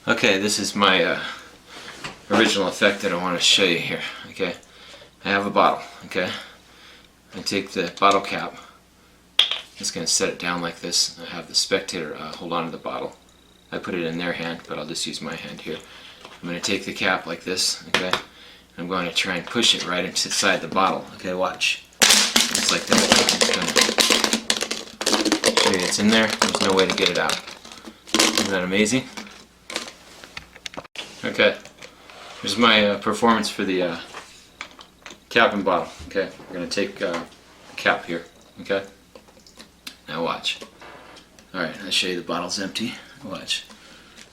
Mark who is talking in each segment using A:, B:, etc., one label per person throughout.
A: Okay, this is my original effect that I want to show you here. Okay, I have a bottle. Okay, I take the bottle cap. I'm just going to set it down like this. I have the spectator hold on to the bottle. I put it in their hand, but I'll just use my hand here. I'm going to take the cap like this. Okay, I'm going to try and push it right inside the bottle. Okay, watch. Just like that. Okay, it's in there. There's no way to get it out. Isn't that amazing? Okay, here's my performance for the cap and bottle. Okay, we're going to take the cap here. Okay, now watch. Alright, I'll show you the bottle's empty. Watch.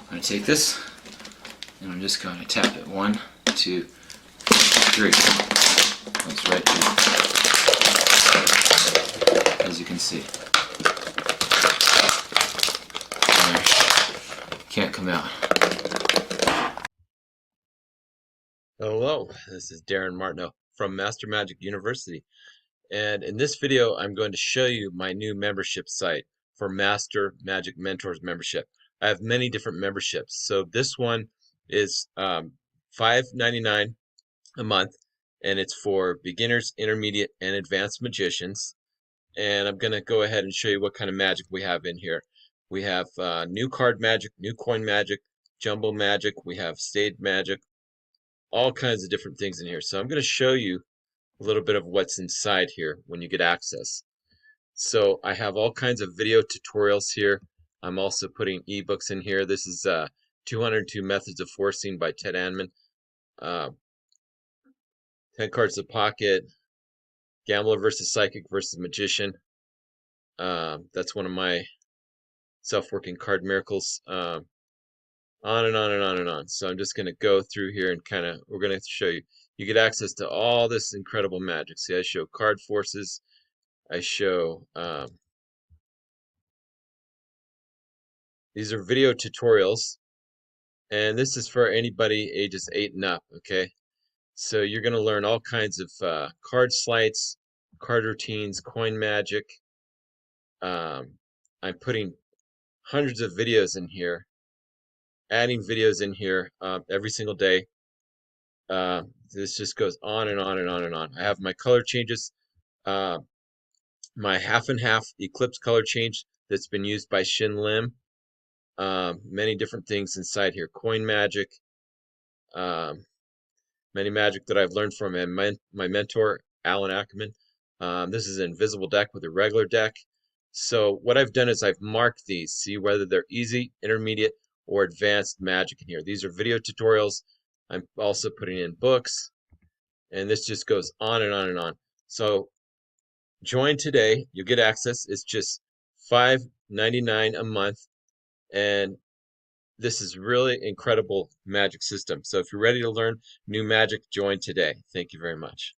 A: I'm going to take this and I'm just going to tap it. 1, 2, 3. It's right there, as you can see. There. Can't come out.
B: Hello, this is Darren Martineau from Master Magic University, and in this video I'm going to show you my new membership site for Master Magic Mentors membership. I have many different memberships, so this one is $5.99 a month, and it's for beginners, intermediate, and advanced magicians. And I'm going to go ahead and show you what kind of magic we have in here. We have new card magic, new coin magic, jumbo magic, we have staged magic, all kinds of different things in here. So I'm going to show you a little bit of what's inside here when you get access. So I have all kinds of video tutorials here. I'm also putting ebooks in here. This is 202 Methods of Forcing by Ted Anman. 10 Cards of Pocket, Gambler versus Psychic versus Magician. That's one of my self-working card miracles. On and on and on and on. So I'm just going to go through here and we're going to show you. You get access to all this incredible magic. See, I show card forces. I show, these are video tutorials. And this is for anybody ages 8 and up, okay? So you're going to learn all kinds of card sleights, card routines, coin magic. I'm putting hundreds of videos in here, adding videos in here every single day. This just goes on and on and on and on. I have my color changes, my half and half eclipse color change that's been used by Shin Lim. Many different things inside here. Coin magic, many magic that I've learned from my mentor, Alan Ackerman. This is an invisible deck with a regular deck. So what I've done is I've marked these, see whether they're easy, intermediate, or advanced magic in here. These are video tutorials. I'm also putting in books, and this just goes on and on and on. So join today. You'll get access. It's just $5.99 a month, and this is really incredible magic system. So if you're ready to learn new magic, join today. Thank you very much.